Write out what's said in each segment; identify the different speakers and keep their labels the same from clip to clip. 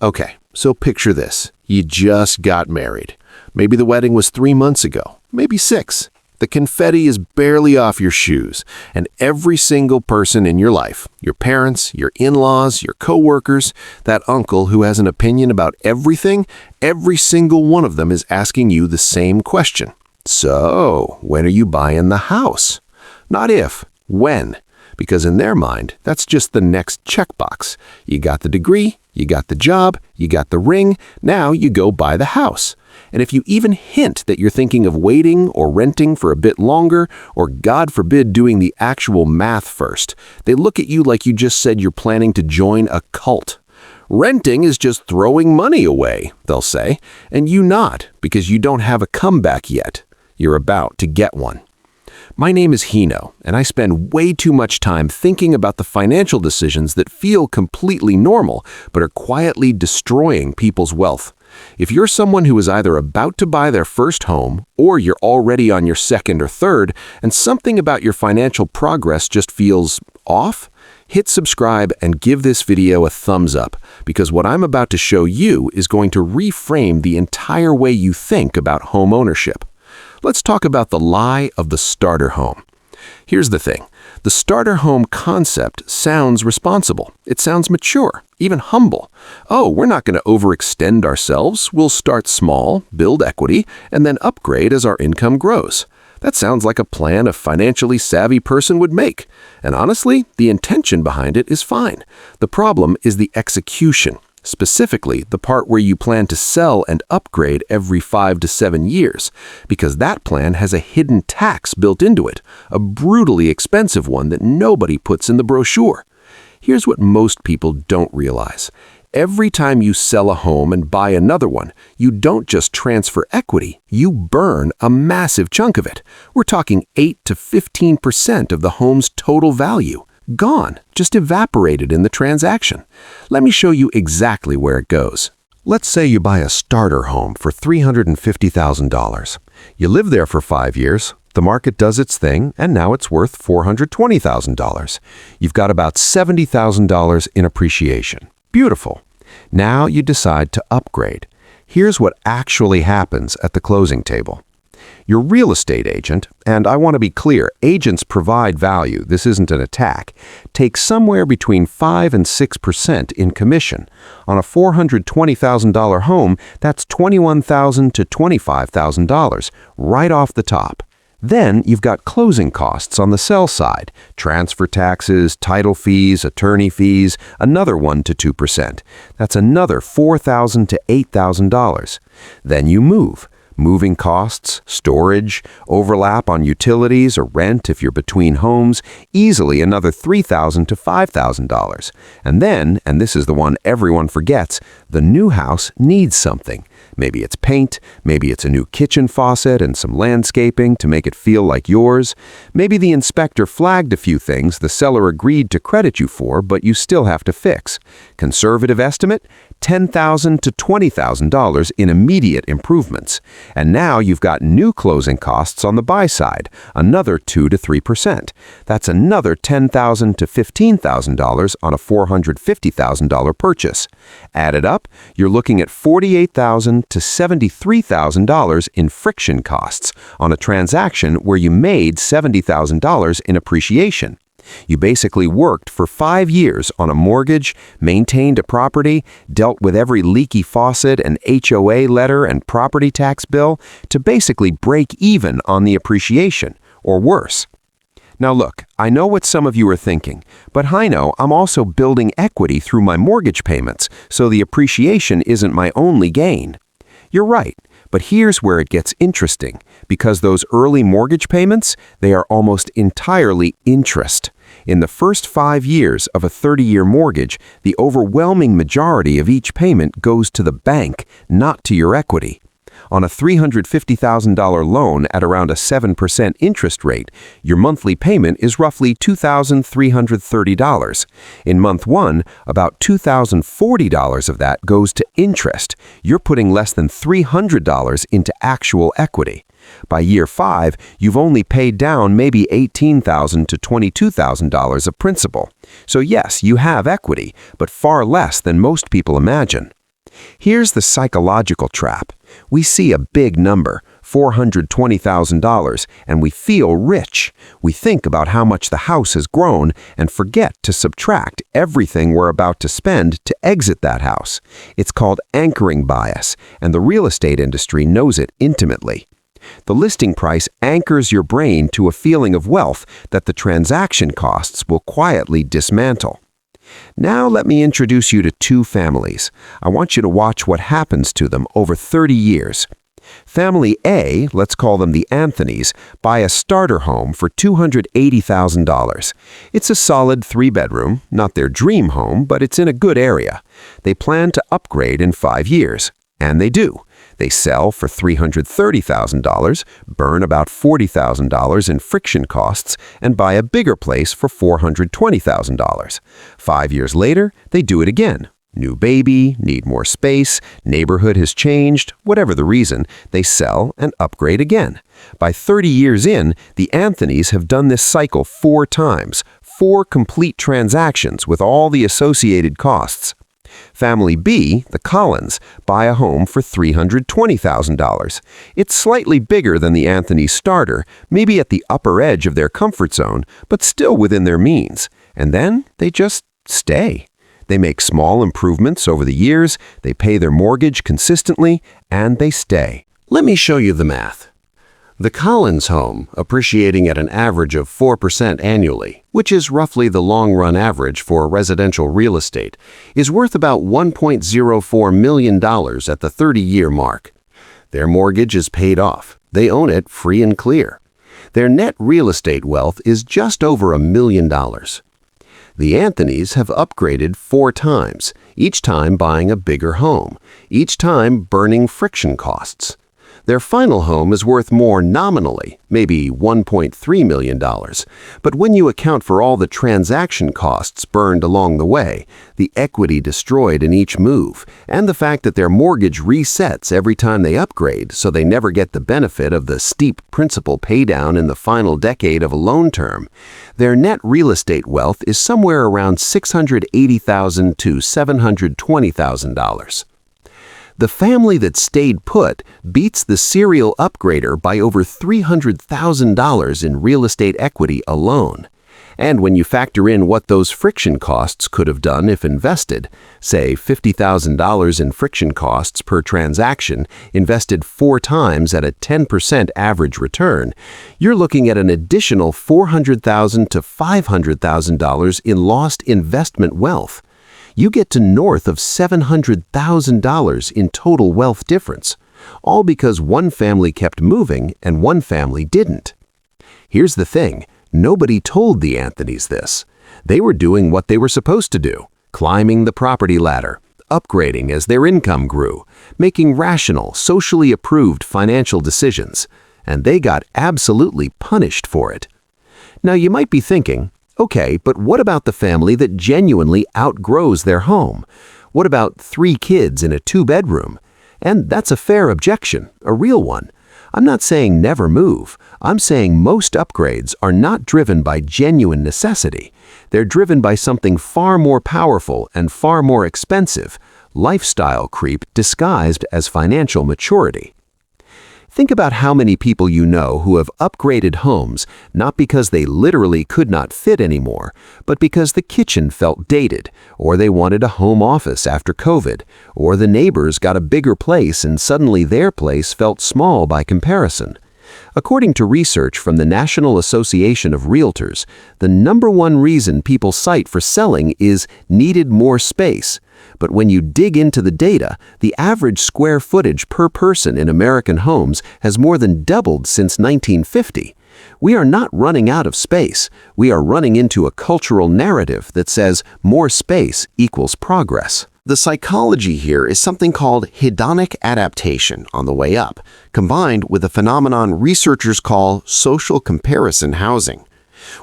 Speaker 1: Okay, so picture this. You just got married. Maybe the wedding was 3 months ago, maybe 6. The confetti is barely off your shoes, and every single person in your life, your parents, your in-laws, your coworkers, that uncle who has an opinion about everything, every single one of them is asking you the same question. So, when are you buying the house? Not if, when. Because in their mind, that's just the next checkbox. You got the degree, you got the job, you got the ring, now you go buy the house. And if you even hint that you're thinking of waiting or renting for a bit longer, or God forbid doing the actual math first, they look at you like you just said you're planning to join a cult. Renting is just throwing money away, they'll say, and you not, because you don't have a comeback yet. You're about to get one. My name is Hino, and I spend way too much time thinking about the financial decisions that feel completely normal, but are quietly destroying people's wealth. If you're someone who is either about to buy their first home, or you're already on your second or third, and something about your financial progress just feels off, hit subscribe and give this video a thumbs up, because what I'm about to show you is going to reframe the entire way you think about home ownership. Let's talk about the lie of the starter home. Here's the thing. The starter home concept sounds responsible. It sounds mature, even humble. Oh, we're not going to overextend ourselves. We'll start small, build equity, and then upgrade as our income grows. That sounds like a plan a financially savvy person would make. And honestly, the intention behind it is fine. The problem is the execution. Specifically, the part where you plan to sell and upgrade every 5 to 7 years, because that plan has a hidden tax built into it, a brutally expensive one that nobody puts in the brochure. Here's what most people don't realize. Every time you sell a home and buy another one, you don't just transfer equity, you burn a massive chunk of it. We're talking 8 to 15% of the home's total value. Gone, just evaporated in the transaction. Let me show you exactly where it goes. Let's say you buy a starter home for $350,000. You live there for 5 years, the market does its thing, and now it's worth $420,000. You've got about $70,000 in appreciation. Beautiful. Now you decide to upgrade. Here's what actually happens at the closing table. Your real estate agent, and I want to be clear, agents provide value, this isn't an attack, takes somewhere between 5 and 6% in commission. On a $420,000 home, that's $21,000 to $25,000, right off the top. Then you've got closing costs on the sell side, transfer taxes, title fees, attorney fees, another 1 to 2%. That's another $4,000 to $8,000. Then you move. Moving costs, storage, overlap on utilities or rent if you're between homes, easily another $3,000 to $5,000. And then, and this is the one everyone forgets, the new house needs something. Maybe it's paint, maybe it's a new kitchen faucet and some landscaping to make it feel like yours. Maybe the inspector flagged a few things the seller agreed to credit you for, but you still have to fix. Conservative estimate? $10,000 to $20,000 in immediate improvements. And now you've got new closing costs on the buy side, another 2 to 3%. That's another $10,000 to $15,000 on a $450,000 purchase. Added up, you're looking at $48,000 to $73,000 in friction costs on a transaction where you made $70,000 in appreciation. You basically worked for 5 years on a mortgage, maintained a property, dealt with every leaky faucet and HOA letter and property tax bill to basically break even on the appreciation, or worse. Now look, I know what some of you are thinking, but I know I'm also building equity through my mortgage payments, so the appreciation isn't my only gain. You're right. But here's where it gets interesting, because those early mortgage payments, they are almost entirely interest. In the first 5 years of a 30-year mortgage, the overwhelming majority of each payment goes to the bank, not to your equity. On a $350,000 loan at around a 7% interest rate, your monthly payment is roughly $2,330. In month 1, about $2,040 of that goes to interest. You're putting less than $300 into actual equity. By year 5, you've only paid down maybe $18,000 to $22,000 of principal. So yes, you have equity, but far less than most people imagine.
Speaker 2: Here's the psychological trap. We see a big number, $420,000, and we feel rich. We think about how much the house has grown and forget to subtract everything we're about to spend to exit that house. It's called anchoring bias, and the real estate industry knows it intimately. The listing price anchors your brain to a feeling of wealth that the transaction costs will quietly dismantle. Now let me introduce you to two families. I want you to watch what happens to them over 30 years. Family A, let's call them the Anthonys, buy a starter home for $280,000. It's a solid 3-bedroom, not their dream home, but it's in a good area. They plan to upgrade in 5 years, and they do. They sell for $330,000, burn about $40,000 in friction costs, and buy a bigger place for $420,000. 5 years later, they do it again. New baby, need more space, neighborhood has changed, whatever the reason, they sell and upgrade again. By 30 years in, the Anthonys have done this cycle 4 times, 4 complete transactions with all the associated costs. Family B, the Collins, buy a home for $320,000. It's slightly bigger than the Anthony starter, maybe at the upper edge of their comfort zone, but still within their means. And then they just stay. They make small improvements over the years, they pay their mortgage consistently, and they stay.
Speaker 1: Let me show you the math. The Collins home, appreciating at an average of 4% annually, which is roughly the long-run average for residential real estate, is worth about $1.04 million at the 30-year mark. Their mortgage is paid off. They own it free and clear. Their net real estate wealth is just over $1 million. The Anthonys have upgraded 4 times, each time buying a bigger home, each time burning friction costs. Their final home is worth more nominally, maybe $1.3 million. But when you account for all the transaction costs burned along the way, the equity destroyed in each move, and the fact that their mortgage resets every time they upgrade so they never get the benefit of the steep principal paydown in the final decade of a loan term, their net real estate wealth is somewhere around $680,000 to $720,000. The family that stayed put beats the serial upgrader by over $300,000 in real estate equity alone. And when you factor in what those friction costs could have done if invested, say $50,000 in friction costs per transaction invested 4 times at a 10% average return, you're looking at an additional $400,000 to $500,000 in lost investment wealth. You get to north of $700,000 in total wealth difference, all because one family kept moving and one family didn't. Here's the thing, nobody told the Anthonys this. They were doing what they were supposed to do, climbing the property ladder, upgrading as their income grew, making rational, socially approved financial decisions, and they got absolutely punished for it. Now you might be thinking, okay, but what about the family that genuinely outgrows their home? What about 3 kids in a 2-bedroom? And that's a fair objection, a real one. I'm not saying never move. I'm saying most upgrades are not driven by genuine necessity. They're driven by something far more powerful and far more expensive, lifestyle creep disguised as financial maturity. Think about how many people you know who have upgraded homes not because they literally could not fit anymore, but because the kitchen felt dated, or they wanted a home office after COVID, or the neighbors got a bigger place and suddenly their place felt small by comparison. According to research from the National Association of Realtors, the #1 reason people cite for selling is needed more space. But when you dig into the data, the average square footage per person in American homes has more than doubled since 1950. We are not running out of space. We are running into a cultural narrative that says more space equals progress. The psychology here is something called hedonic adaptation on the way up, combined with a phenomenon researchers call social comparison housing.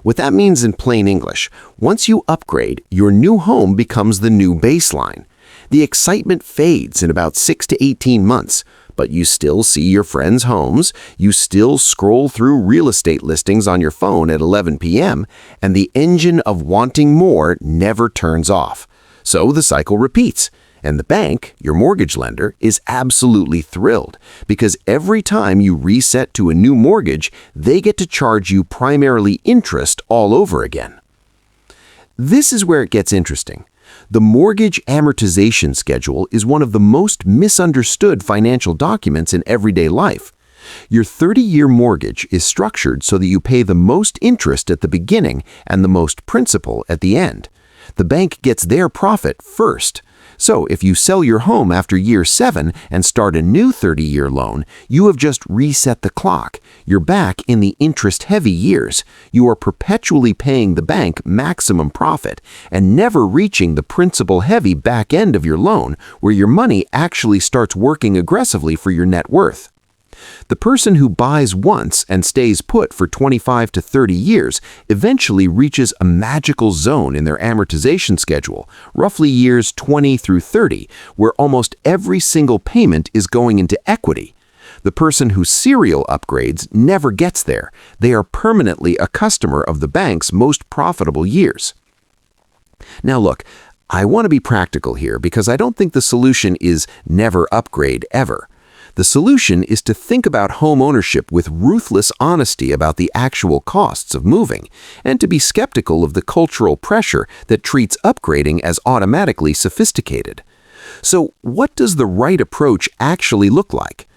Speaker 1: What that means in plain English, once you upgrade, your new home becomes the new baseline. The excitement fades in about 6 to 18 months, but you still see your friends' homes, you still scroll through real estate listings on your phone at 11 p.m., and the engine of wanting more never turns off. So the cycle repeats. And the bank, your mortgage lender, is absolutely thrilled because every time you reset to a new mortgage, they get to charge you primarily interest all over again. This is where it gets interesting. The mortgage amortization schedule is one of the most misunderstood financial documents in everyday life. Your 30-year mortgage is structured so that you pay the most interest at the beginning and the most principal at the end. The bank gets their profit first. So if you sell your home after year 7 and start a new 30-year loan, you have just reset the clock. You're back in the interest-heavy years. You are perpetually paying the bank maximum profit and never reaching the principal-heavy back end of your loan, where your money actually starts working aggressively for your net worth. The person who buys once and stays put for 25 to 30 years eventually reaches a magical zone in their amortization schedule, roughly years 20 through 30, where almost every single payment is going into equity. The person who serial upgrades never gets there. They are permanently a customer of the bank's most profitable years. Now look, I want to be practical here because I don't think the solution is never upgrade ever. The solution is to think about home ownership with ruthless honesty about the actual costs of moving, and to be skeptical of the cultural pressure that treats upgrading as automatically sophisticated. So, what does the right approach actually look like?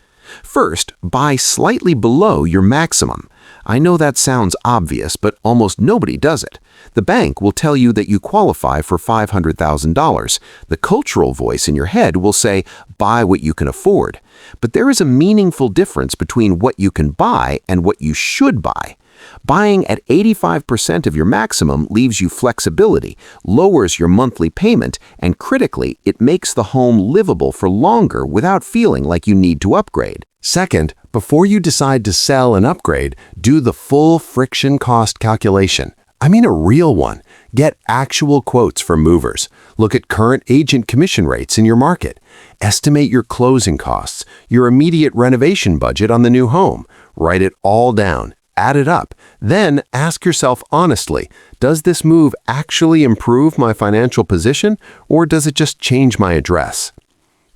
Speaker 1: First, buy slightly below your maximum. I know that sounds obvious, but almost nobody does it. The bank will tell you that you qualify for $500,000. The cultural voice in your head will say, buy what you can afford. But there is a meaningful difference between what you can buy and what you should buy. Buying at 85% of your maximum leaves you flexibility, lowers your monthly payment, and critically, it makes the home livable for longer without feeling like you need to upgrade. Second, before you decide to sell and upgrade, do the full friction cost calculation. I mean a real one. Get actual quotes from movers. Look at current agent commission rates in your market. Estimate your closing costs, your immediate renovation budget on the new home. Write it all down. Add it up. Then ask yourself honestly, does this move actually improve my financial position, or does it just change my address?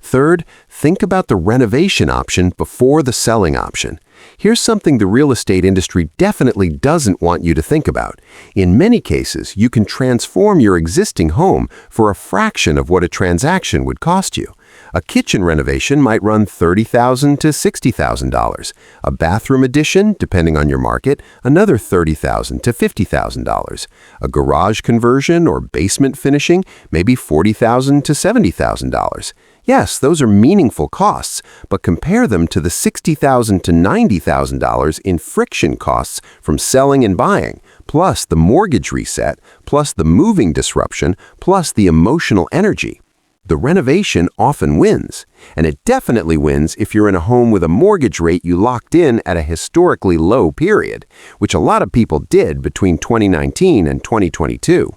Speaker 1: Third, think about the renovation option before the selling option. Here's something the real estate industry definitely doesn't want you to think about. In many cases, you can transform your existing home for a fraction of what a transaction would cost you. A kitchen renovation might run $30,000 to $60,000. A bathroom addition, depending on your market, another $30,000 to $50,000. A garage conversion or basement finishing, maybe $40,000 to $70,000. Yes, those are meaningful costs, but compare them to the $60,000 to $90,000 in friction costs from selling and buying, plus the mortgage reset, plus the moving disruption, plus the emotional energy. The renovation often wins, and it definitely wins if you're in a home with a mortgage rate you locked in at a historically low period, which a lot of people did between 2019 and 2022.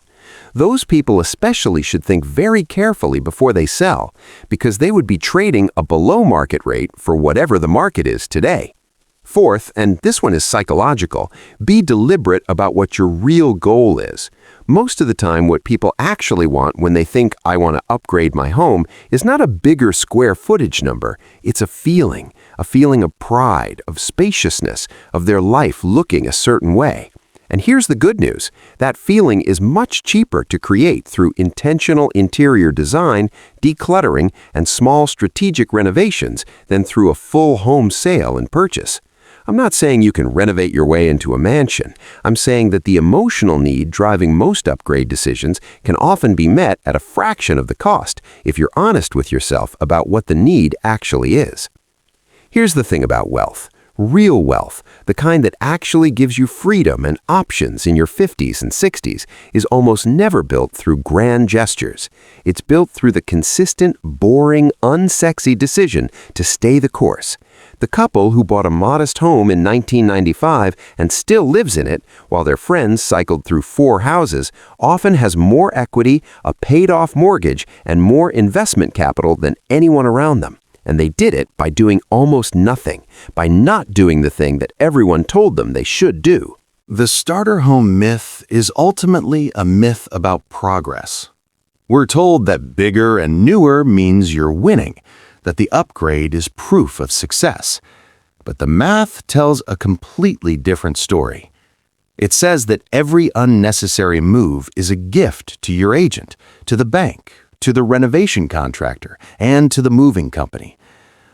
Speaker 1: Those people especially should think very carefully before they sell, because they would be trading a below-market rate for whatever the market is today. Fourth, and this one is psychological, be deliberate about what your real goal is. Most of the time, what people actually want when they think, I want to upgrade my home, is not a bigger square footage number. It's a feeling of pride, of spaciousness, of their life looking a certain way. And here's the good news. That feeling is much cheaper to create through intentional interior design, decluttering, and small strategic renovations than through a full home sale and purchase. I'm not saying you can renovate your way into a mansion. I'm saying that the emotional need driving most upgrade decisions can often be met at a fraction of the cost if you're honest with yourself about what the need actually is. Here's the thing about wealth. Real wealth, the kind that actually gives you freedom and options in your 50s and 60s, is almost never built through grand gestures. It's built through the consistent, boring, unsexy decision to stay the course. The couple who bought a modest home in 1995 and still lives in it, while their friends cycled through 4 houses, often has more equity, a paid-off mortgage, and more investment capital than anyone around them. And they did it by doing almost nothing, by not doing the thing that everyone told them they should do.
Speaker 3: The starter home myth is ultimately a myth about progress.
Speaker 1: We're told that bigger and newer means you're winning, that the upgrade is proof of success. But the math tells a completely different story. It says that every unnecessary move is a gift to your agent, to the bank, to the renovation contractor, and to the moving company.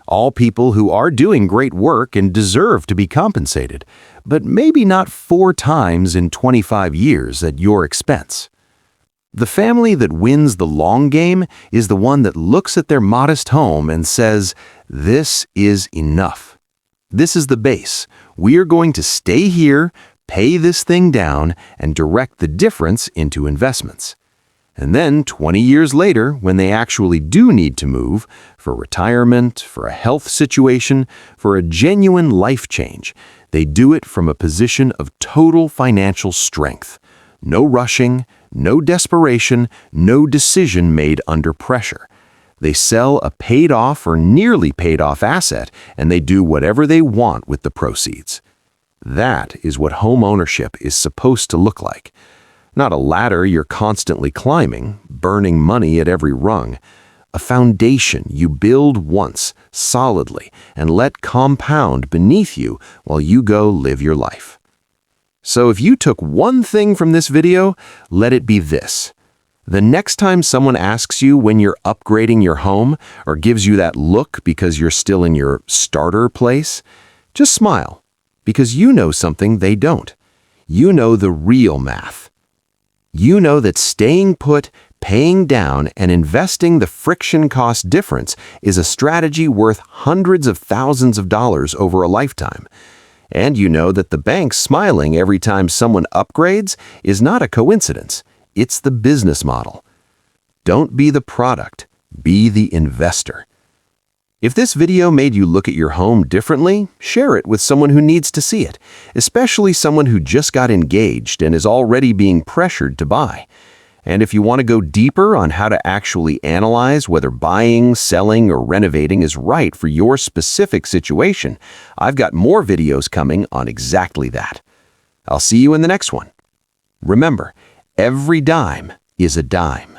Speaker 1: All people who are doing great work and deserve to be compensated, but maybe not 4 times in 25 years at your expense. The family that wins the long game is the one that looks at their modest home and says, "This is enough. This is the base. We are going to stay here, pay this thing down, and direct the difference into investments." And then 20 years later, when they actually do need to move, for retirement, for a health situation, for a genuine life change, they do it from a position of total financial strength. No rushing, no desperation, no decision made under pressure. They sell a paid-off or nearly paid-off asset, and they do whatever they want with the proceeds. That is what home ownership is supposed to look like. Not a ladder you're constantly climbing, burning money at every rung. A foundation you build once, solidly, and let compound beneath you while you go live your life. So if you took one thing from this video, let it be this. The next time someone asks you when you're upgrading your home or gives you that look because you're still in your starter place, just smile, because you know something they don't. You know the real math. You know that staying put, paying down, and investing the friction cost difference is a strategy worth hundreds of thousands of dollars over a lifetime. And you know that the bank smiling every time someone upgrades is not a coincidence. It's the business model. Don't be the product, be the investor. If this video made you look at your home differently, share it with someone who needs to see it, especially someone who just got engaged and is already being pressured to buy. And if you want to go deeper on how to actually analyze whether buying, selling, or renovating is right for your specific situation, I've got more videos coming on exactly that. I'll see you in the next one. Remember, every dime is a dime.